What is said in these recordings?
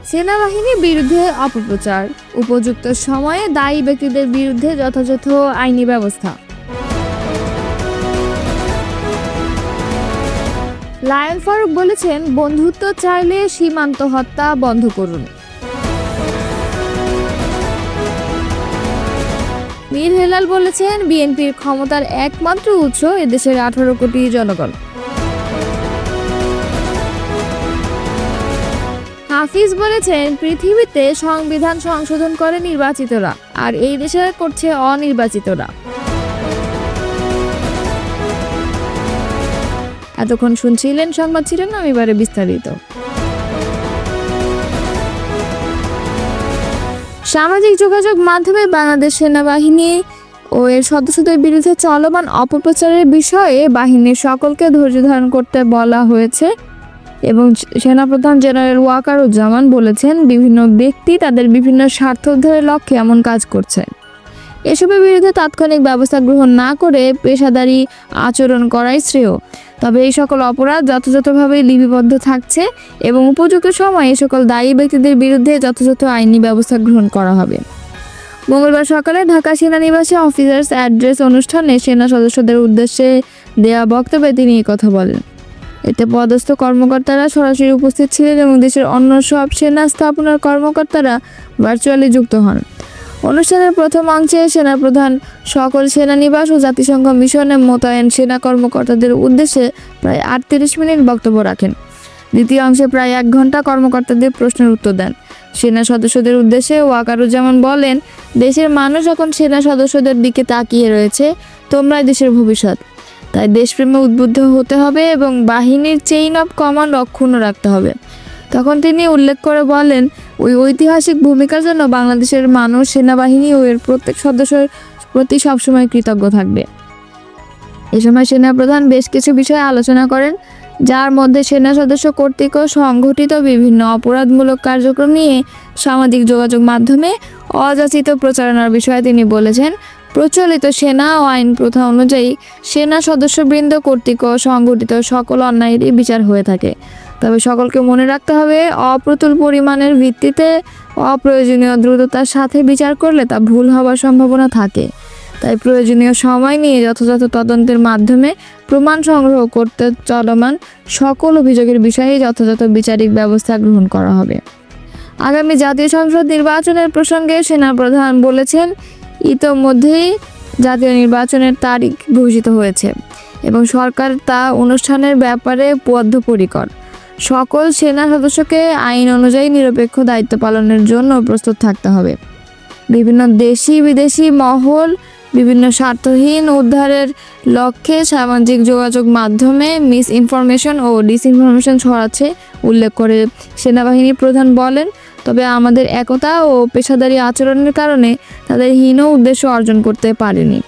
সেনাবাহিনীর বিরুদ্ধে অপপ্রচার, উপযুক্ত সময়ে দায়ী ব্যক্তিদের বিরুদ্ধে যথাযথ আইনি ব্যবস্থা। লায়ন ফারুক বলেছেন, বন্ধুত্ব চাইলে সীমান্ত হত্যা বন্ধ করুন। মীর হেলাল বলেছেন, বিএনপির ক্ষমতার একমাত্র উৎস এদেশের 18 কোটি জনগণ। হাফিজ বলেছেন, পৃথিবীতে সংবিধান সংশোধন করে নির্বাচিতরা, আর এই দেশে করছে অনির্বাচিতরা। এতক্ষণ শুনছিলেন সংবাদ শিরোনাম, এবারে বিস্তারিত। সামাজিক যোগাযোগ মাধ্যমে বাংলাদেশ সেনাবাহিনী ও এর সদস্যদের বিরুদ্ধে চলমান অপপ্রচারের বিষয়ে বাহিনীর সকলকে ধৈর্য ধারণ করতে বলা হয়েছে এবং সেনাপ্রধান জেনারেল ওয়াকারুজ্জামান বলেছেন, বিভিন্ন ব্যক্তি তাদের বিভিন্ন স্বার্থ উদ্ধারের লক্ষ্যে এমন কাজ করছে। এসবের বিরুদ্ধে তাৎক্ষণিক ব্যবস্থা গ্রহণ না করে পেশাদারি আচরণ করাই শ্রেয়। তবে এই সকল অপরাধ যথাযথভাবে লিপিবদ্ধ থাকছে এবং উপযুক্ত সময়ে এই সকল দায়ী ব্যক্তিদের বিরুদ্ধে যথাযথ আইনি ব্যবস্থা গ্রহণ করা হবে। মঙ্গলবার সকালে ঢাকা সেনানিবাসে অফিসার্স অ্যাড্রেস অনুষ্ঠানে সেনা সদস্যদের উদ্দেশ্যে দেয়া বক্তব্যে তিনি এই কথা বলেন। এতে পদস্থ কর্মকর্তারা সরাসরি উপস্থিত ছিলেন এবং দেশের অন্য সব সেনা স্থাপনার কর্মকর্তারা ভার্চুয়ালি যুক্ত হন। অনুষ্ঠানের প্রথম অংশে সেনাপ্রধান সকল সেনানিবাস ও জাতিসংঘ মিশনে মোতায়েন সেনা কর্মকর্তাদের উদ্দেশ্যে প্রায় 38 মিনিট বক্তব্য রাখেন। দ্বিতীয় অংশে প্রায় 1 ঘন্টা কর্মকর্তাদের প্রশ্নের উত্তর দেন। সেনা সদস্যদের উদ্দেশ্যে ওয়াকারুজ্জামান বলেন, দেশের মানুষ এখন সেনা সদস্যদের দিকে তাকিয়ে রয়েছে, তোমরাই দেশের ভবিষ্যৎ। তাই দেশপ্রেমে উদ্বুদ্ধ হতে হবে এবং বাহিনীর চেইন অফ কমান্ড অক্ষুণ্ণ রাখতে হবে। তখন তিনি উল্লেখ করে বলেন, ওই ঐতিহাসিক ভূমিকার জন্য বাংলাদেশের মানুষ সেনাবাহিনী ও এর প্রত্যেক সদস্যের প্রতি সবসময় কৃতজ্ঞ থাকবে। এ সময় সেনাপ্রধান বেশ কিছু বিষয়ে আলোচনা করেন, যার মধ্যে সেনা সদস্য কর্তৃক সংঘটিত বিভিন্ন অপরাধমূলক কার্যক্রম নিয়ে সামাজিক যোগাযোগ মাধ্যমে অযাচিত প্রচারণার বিষয়ে তিনি বলেছেন, প্রচলিত সেনা ও আইন প্রথা অনুযায়ী সেনা সদস্যবৃন্দ কর্তৃক সংঘটিত সকল অন্যায়েরই বিচার হয়ে থাকে। তবে সকলকে মনে রাখতে হবে, অপ্রতুল পরিমাণের ভিত্তিতে অপ্রয়োজনীয় দ্রুততার সাথে বিচার করলে তা ভুল হওয়ার সম্ভাবনা থাকে। তাই প্রয়োজনীয় সময় নিয়ে যথাযথ তদন্তের মাধ্যমে প্রমাণ সংগ্রহ করতে চলমান সকল অভিযোগের বিষয়ে যথাযথ বিচারিক ব্যবস্থা গ্রহণ করা হবে। আগামী জাতীয় সংসদ নির্বাচনের প্রসঙ্গে সেনাপ্রধান বলেছেন, ইতোমধ্যেই জাতীয় নির্বাচনের তারিখ ঘোষিত হয়েছে এবং সরকার তা অনুষ্ঠানের ব্যাপারে বদ্ধপরিকর। সকল সেনা সদস্যকে আইন অনুযায়ী নিরপেক্ষ দায়িত্ব পালনের জন্য প্রস্তুত থাকতে হবে। বিভিন্ন দেশি বিদেশি মহল বিভিন্ন স্বার্থহীন উদ্ধারের লক্ষ্যে সামাজিক যোগাযোগ মাধ্যমে মিস ইনফরমেশন ও ডিসইনফরমেশন ছড়াচ্ছে উল্লেখ করে সেনাবাহিনী প্রধান বলেন, তবে আমাদের একতা ও পেশাদারি আচরণের কারণে তাদের হীন উদ্দেশ্য অর্জন করতে পারেনি।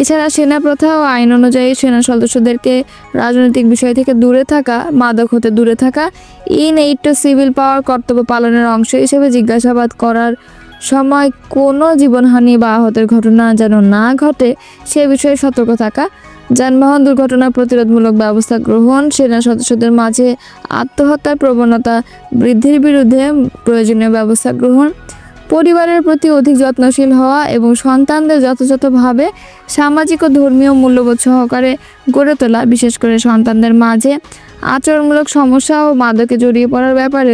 এছাড়া সেনা প্রথা ও আইন অনুযায়ী সেনা সদস্যদেরকে রাজনৈতিক বিষয় থেকে দূরে থাকা, মাদক হতে দূরে থাকা, ইনএইড টু সিভিল পাওয়ার কর্তব্য পালনের অংশ হিসেবে জিজ্ঞাসাবাদ করার সময় কোনো জীবনহানি বা আহতের ঘটনা যেন না ঘটে সে বিষয়ে সতর্ক থাকা, যানবাহন দুর্ঘটনা প্রতিরোধমূলক ব্যবস্থা গ্রহণ, সেনা সদস্যদের মাঝে আত্মহত্যার প্রবণতা বৃদ্ধির বিরুদ্ধে প্রয়োজনীয় ব্যবস্থা গ্রহণ, পরিবারের প্রতি অধিক যত্নশীল হওয়া এবং সন্তানদের যথাযথভাবে সামাজিক ও ধর্মীয় মূল্যবোধ সহকারে গড়ে তোলা, বিশেষ করে সন্তানদের মাঝে আচরণমূলক সমস্যা ও মাদকে জড়িয়ে পড়ার ব্যাপারে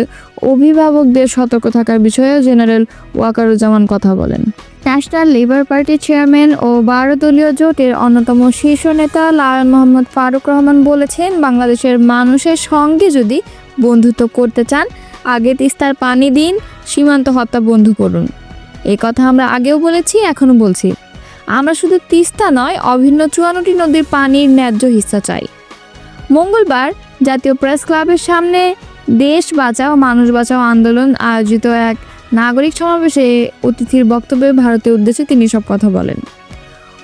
অভিভাবকদের সতর্ক থাকার বিষয়ে জেনারেল ওয়াকারুজ্জামান কথা বলেন। ন্যাশনাল লেবার পার্টির চেয়ারম্যান ও 12 দলীয় জোটের অন্যতম শীর্ষ নেতা লায়ন মোহাম্মদ ফারুক রহমান বলেছেন, বাংলাদেশের মানুষের সঙ্গে যদি বন্ধুত্ব করতে চান, আগে তিস্তার পানি দিন, সীমান্ত হত্যা বন্ধ করুন। এই কথা আমরা আগেও বলেছি, এখনও বলছি। আমরা শুধু তিস্তা নয়, অভিন্ন 54টি নদীর পানির ন্যায্য হিস্সা চাই। মঙ্গলবার জাতীয় প্রেস ক্লাবের সামনে দেশ বাঁচাও মানুষ বাঁচাও আন্দোলন আয়োজিত এক নাগরিক সমাবেশে অতিথির বক্তব্যে ভারতের উদ্দেশ্যে তিনি সব কথা বলেন।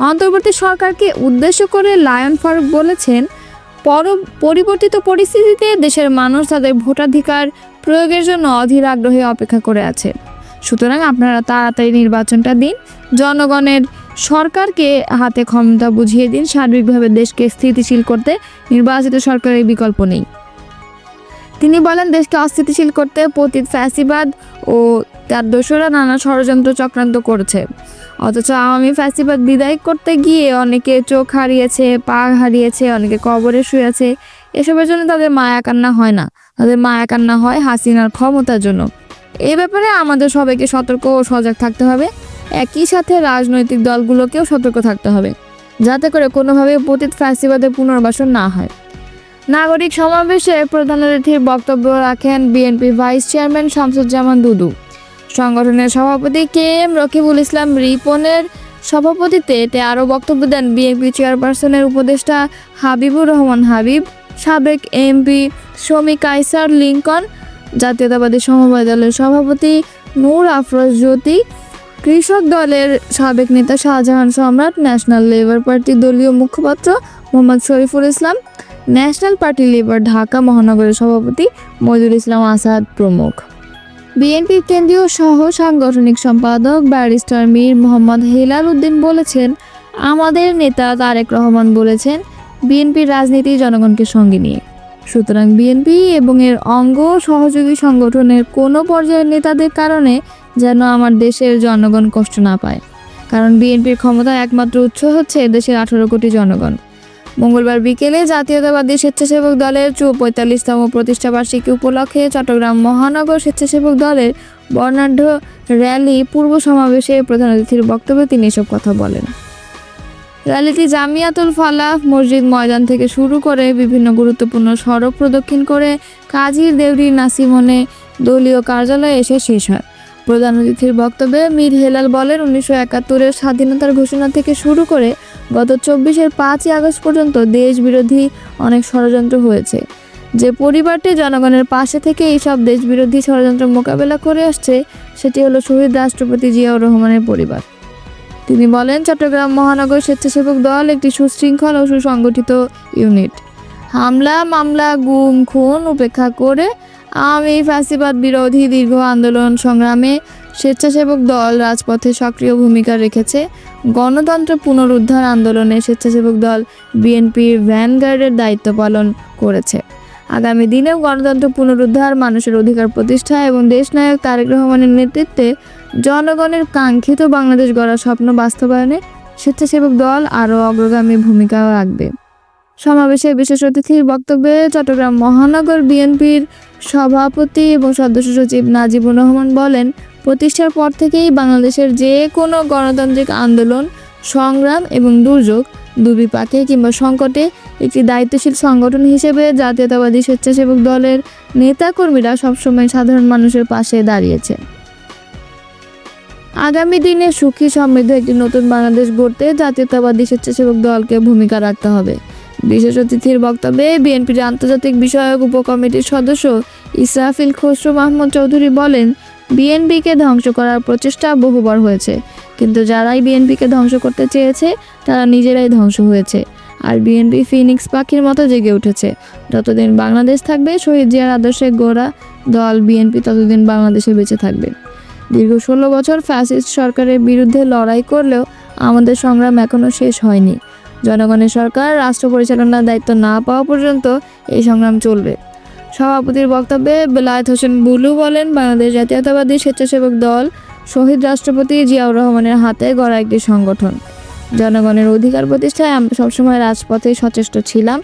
অন্তর্বর্তী সরকারকে উদ্দেশ্য করে লায়ন ফারুক বলেছেন, পরিবর্তিত পরিস্থিতিতে দেশের মানুষ তাদের ভোটাধিকার প্রয়োগের জন্য অধীর আগ্রহে অপেক্ষা করে আছে। সুতরাং আপনারা তাড়াতাড়ি নির্বাচনটা দিন, জনগণের সরকারকে হাতে ক্ষমতা বুঝিয়ে দিন। সার্বিকভাবে দেশকে স্থিতিশীল করতে নির্বাচিত সরকারের বিকল্প নেই। তিনি বলেন, দেশকে অস্থিতিশীল করতে পতিত ফ্যাসিবাদ ও তার দোসররা নানা ষড়যন্ত্র চক্রান্ত করেছে। অথচ আওয়ামী ফ্যাসিবাদ বিদায় করতে গিয়ে অনেকে চোখ হারিয়েছে, পা হারিয়েছে, অনেকে কবরে শুয়েছে। এসবের জন্য তাদের মায়া কান্না হয় না, তাদের মায়া কান্না হয় হাসিনার ক্ষমতার জন্য। এ ব্যাপারে আমাদের সবাইকে সতর্ক ও সজাগ থাকতে হবে। একই সাথে রাজনৈতিক দলগুলোকেও সতর্ক থাকতে হবে, যাতে করে কোনোভাবে পতিত ফ্যাসিবাদের পুনর্বাসন না হয়। নাগরিক সমাবেশে প্রধান অতিথির বক্তব্য রাখেন বিএনপি ভাইস চেয়ারম্যান শামসুজ্জামান দুদু। সংগঠনের সভাপতি কে এম রকিবুল ইসলাম রিপনের সভাপতিত্বে আরও বক্তব্য দেন বিএনপি চেয়ারপারসনের উপদেষ্টা হাবিবুর রহমান হাবিব, সাবেক এমপি শমী কায়সার লিঙ্কন, জাতীয়তাবাদী সমবায় দলের সভাপতি নূর আফরোজ জ্যোতি, কৃষক দলের সাবেক নেতা শাহজাহান সম্রাট, ন্যাশনাল লেবার পার্টি দলীয় মুখপাত্র Mohammad Shariful Islam, national party labour Dhaka মহানগরের সভাপতি মইদুল ইসলাম আসাদ প্রমুখ। বিএনপির কেন্দ্রীয় সহ সাংগঠনিক সম্পাদক ব্যারিস্টার মীর মোহাম্মদ হেলাল উদ্দিন বলেছেন, আমাদের নেতা তারেক রহমান বলেছেন, বিএনপির রাজনীতি জনগণকে সঙ্গে নিয়ে। সুতরাং বিএনপি এবং এর অঙ্গ সহযোগী সংগঠনের কোনো পর্যায়ের নেতাদের কারণে যেন আমার দেশের জনগণ কষ্ট না পায়। কারণ বিএনপির ক্ষমতার একমাত্র উৎস হচ্ছে দেশের 18 কোটি জনগণ। মঙ্গলবার বিকেলে জাতীয়তাবাদী স্বেচ্ছাসেবক দলের 45তম প্রতিষ্ঠাবার্ষিকী উপলক্ষে চট্টগ্রাম মহানগর স্বেচ্ছাসেবক দলের বর্ণাঢ্য র্যালি পূর্ব সমাবেশে প্রধান অতিথির বক্তব্যে তিনি এসব কথা বলেন। র্যালিটি জামিয়াতুল ফালাহ মসজিদ ময়দান থেকে শুরু করে বিভিন্ন গুরুত্বপূর্ণ সড়ক প্রদক্ষিণ করে কাজীর দেউরি নাসিমনে দলীয় কার্যালয়ে এসে শেষ হয়। প্রধান অতিথির বক্তব্যে মীর হেলাল বলেন, 1971-এর স্বাধীনতার ঘোষণা থেকে শুরু করে গত 24-এর 5ই আগস্ট পর্যন্ত দেশ বিরোধী অনেক ষড়যন্ত্র হয়েছে। যে পরিবারটি জনগণের পাশে থেকে এইসব দেশ বিরোধী ষড়যন্ত্র মোকাবেলা করে আসছে, সেটি হলো শহীদ রাষ্ট্রপতি জিয়াউর রহমানের পরিবার। তিনি বলেন, চট্টগ্রাম মহানগর স্বেচ্ছাসেবক দল একটি সুশৃঙ্খল ও সুসংগঠিত ইউনিট। হামলা, মামলা, গুম, খুন উপেক্ষা করে আওয়ামী ফ্যাসিবাদ বিরোধী দীর্ঘ আন্দোলন সংগ্রামে স্বেচ্ছাসেবক দল রাজপথে সক্রিয় ভূমিকা রেখেছে। গণতন্ত্র পুনরুদ্ধার আন্দোলনে স্বেচ্ছাসেবক দল বিএনপির ভ্যানগার্ডের দায়িত্ব পালন করেছে। আগামী দিনেও গণতন্ত্র পুনরুদ্ধার, মানুষের অধিকার প্রতিষ্ঠা এবং দেশনায়ক তারেক রহমানের নেতৃত্বে জনগণের কাঙ্ক্ষিত বাংলাদেশ গড়ার স্বপ্ন বাস্তবায়নে স্বেচ্ছাসেবক দল আরও অগ্রগামী ভূমিকা রাখবে। সমাবেশে বিশেষ অতিথির বক্তব্যে চট্টগ্রাম মহানগর বিএনপির সভাপতি এবং সদস্য সচিব নাজিবুর রহমান বলেন, প্রতিষ্ঠার পর থেকেই বাংলাদেশের যে কোনো গণতান্ত্রিক আন্দোলন, সংগ্রাম এবং দুর্যোগ, দুর্বিপাকে কিংবা সংকটে একটি দায়িত্বশীল সংগঠন হিসেবে জাতীয়তাবাদী স্বেচ্ছাসেবক দলের নেতাকর্মীরা সবসময় সাধারণ মানুষের পাশে দাঁড়িয়েছে। আগামী দিনে সুখী সমৃদ্ধ একটি নতুন বাংলাদেশ গড়তে জাতীয়তাবাদী স্বেচ্ছাসেবক দলকে ভূমিকা রাখতে হবে। বিশেষ অতিথির বক্তব্যে বিএনপির আন্তর্জাতিক বিষয়ক উপকমিটির সদস্য ইসরাফিল খসরু মাহমুদ চৌধুরী বলেন, বিএনপিকে ধ্বংস করার প্রচেষ্টা বহুবার হয়েছে, কিন্তু যারাই বিএনপিকে ধ্বংস করতে চেয়েছে তারা নিজেরাই ধ্বংস হয়েছে। আর বিএনপি ফিনিক্স পাখির মতো জেগে উঠেছে। যতদিন বাংলাদেশ থাকবে শহীদ জিয়ার আদর্শে গড়া দল বিএনপি ততদিন বাংলাদেশে বেঁচে থাকবে। দীর্ঘ 16 বছর ফ্যাসিস্ট সরকারের বিরুদ্ধে লড়াই করলেও আমাদের সংগ্রাম এখনও শেষ হয়নি। জনগণের সরকার রাষ্ট্র পরিচালনার দায়িত্ব না পাওয়া পর্যন্ত এই সংগ্রাম চলবে। সভাপতির বক্তব্যে বেলায়েত হোসেন বুলু বলেন, বাংলাদেশ জাতীয়তাবাদী স্বেচ্ছাসেবক দল শহীদ রাষ্ট্রপতি জিয়াউর রহমানের হাতে গড়া একটি সংগঠন। জনগণের অধিকার প্রতিষ্ঠায় আমরা সবসময় রাজপথে সচেষ্ট ছিলাম।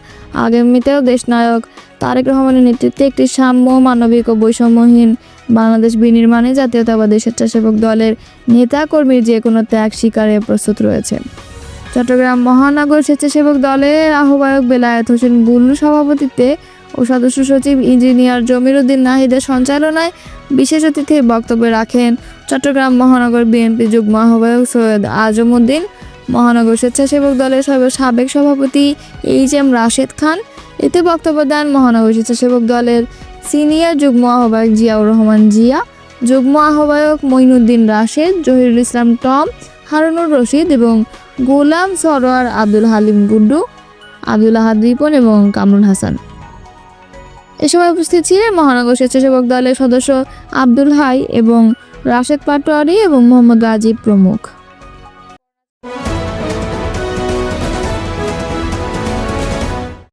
আগামীতেও দেশনায়ক তারেক রহমানের নেতৃত্বে একটি সাম্য, মানবিক ও বৈষম্যহীন বাংলাদেশ বিনির্মাণে জাতীয়তাবাদী স্বেচ্ছাসেবক দলের নেতাকর্মীর যে কোনো ত্যাগ স্বীকারে প্রস্তুত রয়েছে। চট্টগ্রাম মহানগর স্বেচ্ছাসেবক দলের আহ্বায়ক বেলায়েত হোসেন বুলু সভাপতিত্বে ও সদস্য সচিব ইঞ্জিনিয়ার জমির উদ্দিন নাহিদের সঞ্চালনায় বিশেষ অতিথির বক্তব্য রাখেন চট্টগ্রাম মহানগর বিএনপি যুগ্ম আহ্বায়ক সৈয়দ আজম উদ্দিন, মহানগর স্বেচ্ছাসেবক দলের সাবেক সভাপতি এইচ.এম. রাশেদ খান। এতে বক্তব্য দেন মহানগর স্বেচ্ছাসেবক দলের সিনিয়র যুগ্ম আহ্বায়ক জিয়াউর রহমান জিয়া, যুগ্ম আহ্বায়ক মঈনুদ্দিন রাশেদ, জহিরুল ইসলাম টম, হারুনুর রশিদ এবং গোলাম সরোয়ার, আব্দুল হালিম গুড্ডু, আব্দুল আহাদ রিপন এবং কামরুল হাসান। এ সময় উপস্থিত ছিলেন মহানগর স্বেচ্ছাসেবক দলের সদস্য আব্দুল হাই এবং রাশেদ পাটোয়ারি এবং মোহাম্মদ রাজীব প্রমুখ।